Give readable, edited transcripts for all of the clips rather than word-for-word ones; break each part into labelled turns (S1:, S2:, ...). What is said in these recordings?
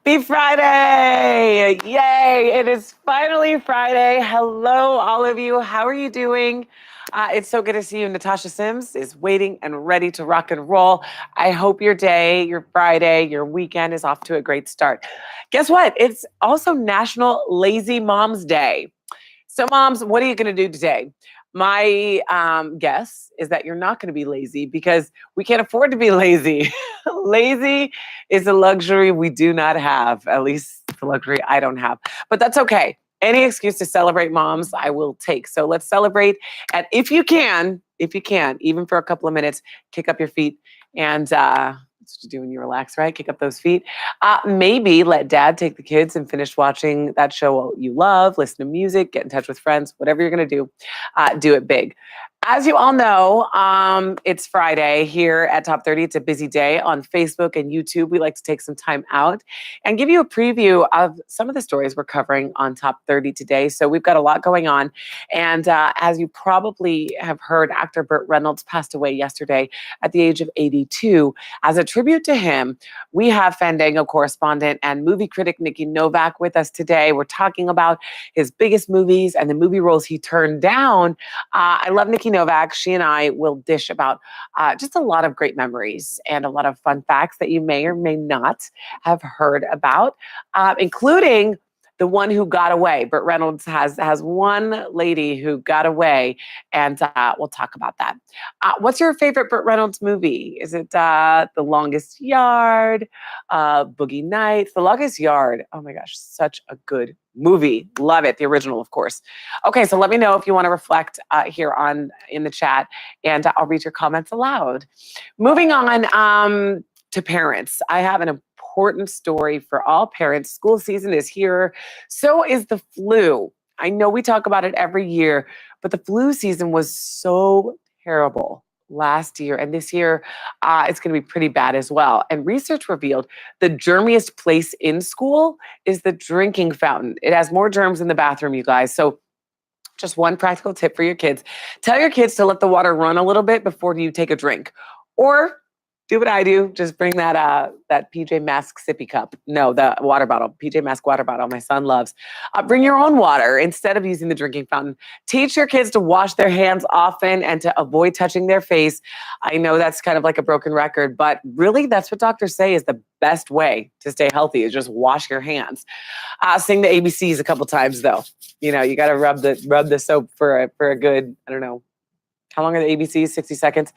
S1: Happy Friday! Yay! It is finally Friday. Hello, all of you. How are you doing? It's so good to see you. Natasha Sims is waiting and ready to rock and roll. I hope your day, your Friday, your weekend is off to a great start. Guess what? It's also National Lazy Moms Day. So, moms, what are you going to do today? My guess is that you're not going to be lazy because we can't afford to be lazy. Lazy is a luxury we do not have, at least the luxury I don't have. But that's okay. Any excuse to celebrate moms, I will take. So let's celebrate. And if you can, even for a couple of minutes, kick up your feet and that's what you do when you relax, right? Kick up those feet. Maybe let dad take the kids and finish watching that show you love, listen to music, get in touch with friends, whatever you're going to do it big. As you all know, it's Friday here at Top 30. It's a busy day on Facebook and YouTube. We like to take some time out and give you a preview of some of the stories we're covering on Top 30 today. So we've got a lot going on. And as you probably have heard, actor Burt Reynolds passed away yesterday at the age of 82. As a tribute to him, we have Fandango correspondent and movie critic Nikki Novak with us today. We're talking about his biggest movies and the movie roles he turned down. I love Nikki Novak. She and I will dish about just a lot of great memories and a lot of fun facts that you may or may not have heard about, including the one who got away. Burt Reynolds has one lady who got away, and we'll talk about that. What's your favorite Burt Reynolds movie? Is it The Longest Yard, Boogie Nights? The Longest Yard. Oh my gosh, such a good movie. Love it. The original, of course. Okay, so let me know if you want to reflect here in the chat, and I'll read your comments aloud. Moving on to parents. I have an important story for all parents. School season is here. So is the flu. I know we talk about it every year, but the flu season was so terrible last year. And this year, it's going to be pretty bad as well. And research revealed the germiest place in school is the drinking fountain. It has more germs in the bathroom, you guys. So just one practical tip for your kids. Tell your kids to let the water run a little bit before you take a drink. Or do what I do. Just bring that PJ Masks sippy cup. No, the water bottle, PJ Masks water bottle my son loves. Bring your own water instead of using the drinking fountain. Teach your kids to wash their hands often and to avoid touching their face. I know that's kind of like a broken record, but really that's what doctors say is the best way to stay healthy is just wash your hands. Sing the ABCs a couple times though. You know, you got to rub the soap for a good, I don't know, how long are the ABCs? 60 seconds.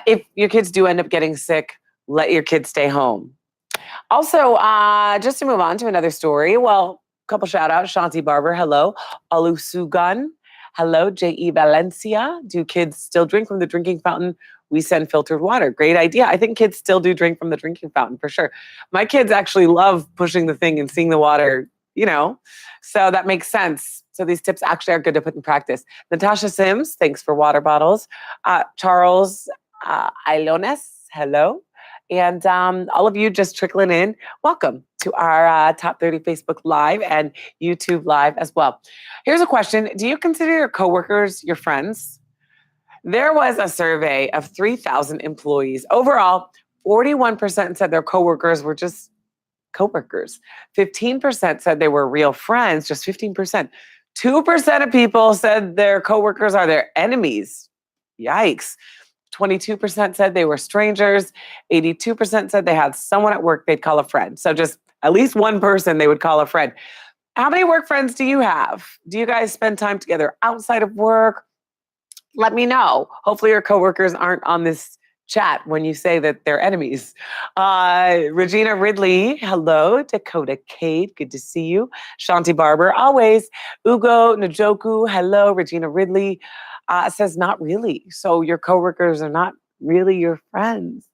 S1: If your kids do end up getting sick, let your kids stay home. Also, just to move on to another story, well, a couple shout outs. Shanti Barber, hello. Alusugan, hello. J.E. Valencia, do kids still drink from the drinking fountain? We send filtered water. Great idea. I think kids still do drink from the drinking fountain for sure. My kids actually love pushing the thing and seeing the water, so that makes sense. So these tips actually are good to put in practice. Natasha Sims, thanks for water bottles. Charles Ailones, hello. And all of you just trickling in, welcome to our Top 30 Facebook Live and YouTube Live as well. Here's a question. Do you consider your coworkers your friends? There was a survey of 3,000 employees. Overall, 41% said their coworkers were just coworkers. 15% said they were real friends, just 15%. 2% of people said their coworkers are their enemies. Yikes. 22% said they were strangers. 82% said they had someone at work they'd call a friend. So just at least one person they would call a friend. How many work friends do you have? Do you guys spend time together outside of work? Let me know. Hopefully your coworkers aren't on this chat when you say that they're enemies. Regina Ridley, hello. Dakota Cade, good to see you. Shanti Barber, always. Ugo Njoku, hello. Regina Ridley says not really. So your coworkers are not really your friends.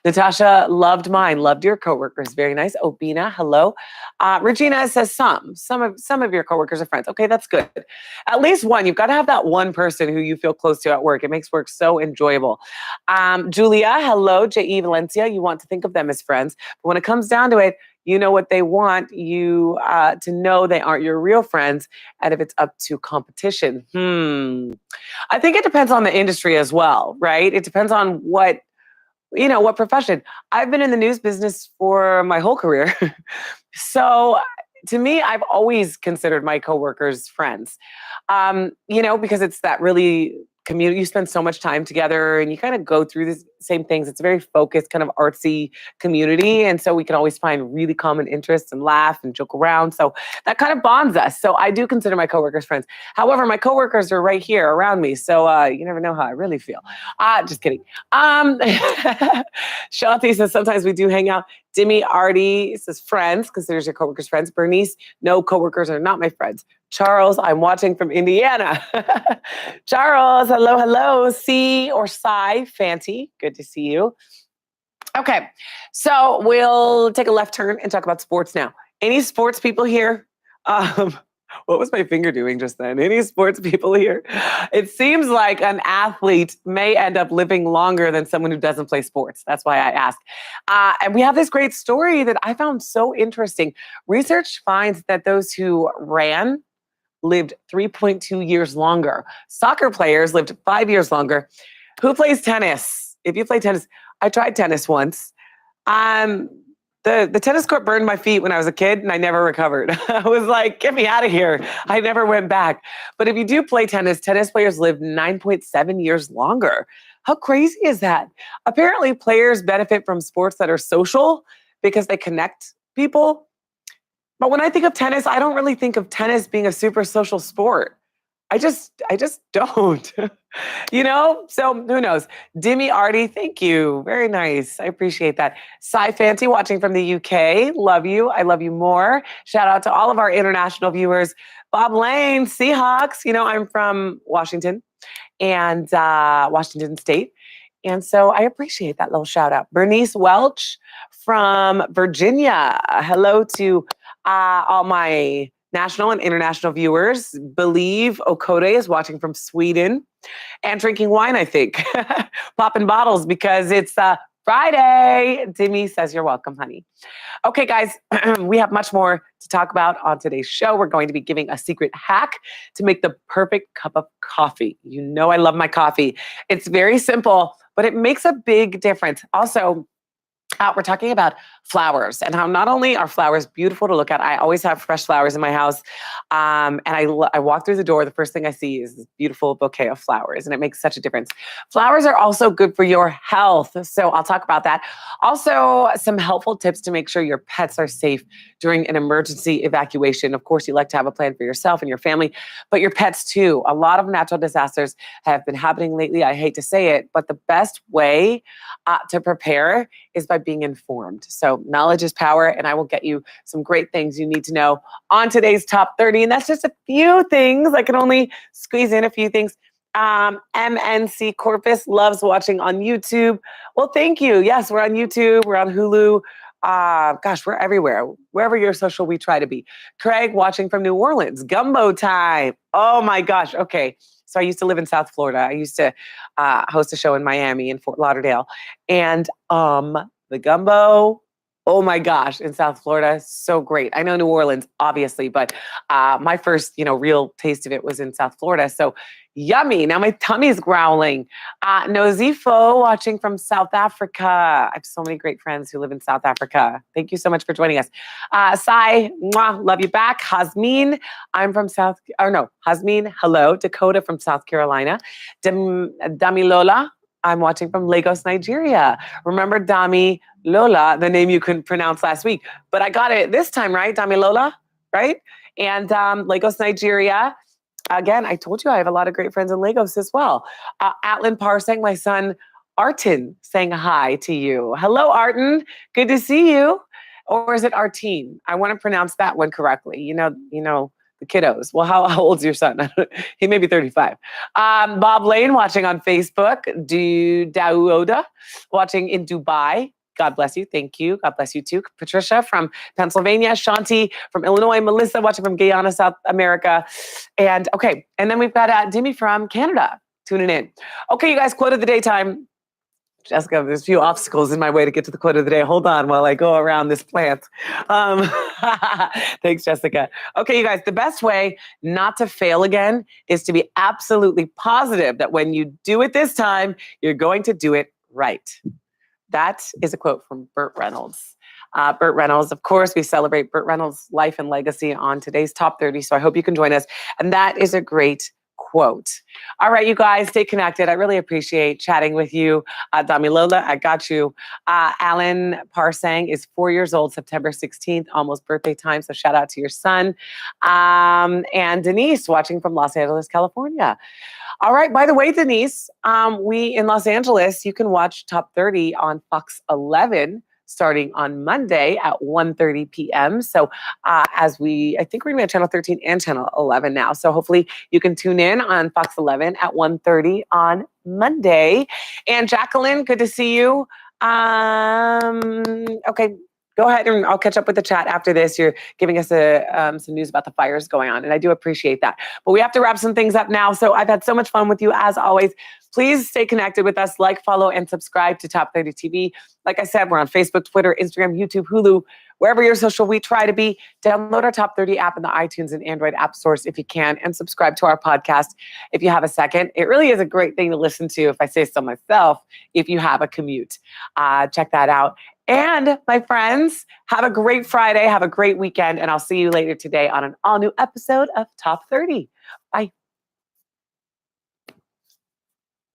S1: Natasha, loved mine. Loved your coworkers. Very nice. Obina, hello. Regina says some of your coworkers are friends. Okay, that's good. At least one. You've got to have that one person who you feel close to at work. It makes work so enjoyable. Julia, hello. J.E. Valencia, you want to think of them as friends. But when it comes down to it, you know what they want you to know they aren't your real friends. And if it's up to competition, I think it depends on the industry as well, right? It depends on what what profession? I've been in the news business for my whole career. So to me, I've always considered my coworkers friends, because it's that really community. You spend so much time together and you kind of go through the same things. It's a very focused, kind of artsy community. And so we can always find really common interests and laugh and joke around. So that kind of bonds us. So I do consider my coworkers friends. However, my coworkers are right here around me. So you never know how I really feel. Just kidding. Um, Shanti says sometimes we do hang out. Dimi Artie says friends, considers your coworkers friends. Bernice, no, coworkers are not my friends. Charles, I'm watching from Indiana. Charles, hello, hello. C or Cy, Fanty, good to see you. Okay, so we'll take a left turn and talk about sports now. Any sports people here? What was my finger doing just then? Any sports people here? It seems like an athlete may end up living longer than someone who doesn't play sports. That's why I ask. And we have this great story that I found so interesting. Research finds that those who ran lived 3.2 years longer. Soccer players lived 5 years longer. Who plays tennis? If you play tennis, I tried tennis once. The tennis court burned my feet when I was a kid and I never recovered. I was like, get me out of here. I never went back. But if you do play tennis players live 9.7 years longer. How crazy is that? Apparently, players benefit from sports that are social because they connect people. But when I think of tennis, I don't really think of tennis being a super social sport. I just don't, So who knows? Dimi Artie, thank you. Very nice. I appreciate that. Cy Fancy watching from the UK. Love you. I love you more. Shout out to all of our international viewers. Bob Lane, Seahawks. I'm from Washington and Washington State. And so I appreciate that little shout out. Bernice Welch from Virginia. Hello to all my national and international viewers. Believe Okode is watching from Sweden and drinking wine, I think. Popping bottles because it's Friday. Dimi says you're welcome, honey. Okay, guys, we have much more to talk about on today's show. We're going to be giving a secret hack to make the perfect cup of coffee. You know I love my coffee. It's very simple, but it makes a big difference. Also, we're talking about flowers and how not only are flowers beautiful to look at, I always have fresh flowers in my house. And I walk through the door, the first thing I see is this beautiful bouquet of flowers, and it makes such a difference. Flowers are also good for your health. So I'll talk about that. Also, some helpful tips to make sure your pets are safe during an emergency evacuation. Of course, you like to have a plan for yourself and your family, but your pets too. A lot of natural disasters have been happening lately. I hate to say it, but the best way to prepare is by being informed. So knowledge is power, and I will get you some great things you need to know on today's top 30. And that's just a few things. I can only squeeze in a few things. MNC Corpus loves watching on YouTube. Well, thank you. Yes, we're on YouTube. We're on Hulu. We're everywhere. Wherever you're social, we try to be. Craig watching from New Orleans. Gumbo time. Oh my gosh. Okay. So I used to live in South Florida. I used to host a show in Miami and Fort Lauderdale. And the gumbo, oh my gosh, in South Florida, so great. I know New Orleans, obviously, but my first, real taste of it was in South Florida. So yummy. Now my tummy's growling. Nozifo watching from South Africa. I have so many great friends who live in South Africa. Thank you so much for joining us. Sai, mwah, love you back. Hasmin, I'm from Hasmin, hello. Dakota from South Carolina. Damilola, I'm watching from Lagos, Nigeria. Remember Dami Lola, the name you couldn't pronounce last week, but I got it this time, right? Dami Lola, right? And Lagos, Nigeria. Again, I told you I have a lot of great friends in Lagos as well. Atlin Parsing, my son Artin, saying hi to you. Hello, Artin. Good to see you. Or is it Artin? I want to pronounce that one correctly. You know the kiddos. Well, how old's your son? He may be 35. Bob Lane watching on Facebook. Daouda watching in Dubai. God bless you. Thank you. God bless you too. Patricia from Pennsylvania. Shanti from Illinois. Melissa watching from Guyana, South America. And then we've got Dimi from Canada tuning in. Okay, you guys, quote of the day time. Jessica, there's a few obstacles in my way to get to the quote of the day. Hold on while I go around this plant. Thanks, Jessica. Okay, you guys, the best way not to fail again is to be absolutely positive that when you do it this time, you're going to do it right. That is a quote from Burt Reynolds. Burt Reynolds, of course, we celebrate Burt Reynolds' life and legacy on today's Top 30. So I hope you can join us. And that is a great quote. All right, you guys, stay connected. I really appreciate chatting with you. Damilola, I got you. Alan Parsang is 4 years old, September 16th, almost birthday time. So shout out to your son. And Denise, watching from Los Angeles, California. All right. By the way, Denise, we in Los Angeles, you can watch Top 30 on Fox 11 starting on Monday at 1:30 p.m. So I think we're going to be on Channel 13 and Channel 11 now. So hopefully you can tune in on Fox 11 at 1:30 on Monday. And Jacqueline, good to see you. Okay. Go ahead and I'll catch up with the chat after this. You're giving us some news about the fires going on, and I do appreciate that. But we have to wrap some things up now. So I've had so much fun with you as always. Please stay connected with us, like, follow, and subscribe to Top 30 TV. Like I said, we're on Facebook, Twitter, Instagram, YouTube, Hulu, wherever your social we try to be. Download our Top 30 app in the iTunes and Android app stores if you can, and subscribe to our podcast if you have a second. It really is a great thing to listen to, if I say so myself, if you have a commute. Check that out. And my friends, have a great Friday, have a great weekend, and I'll see you later today on an all-new episode of Top 30. Bye.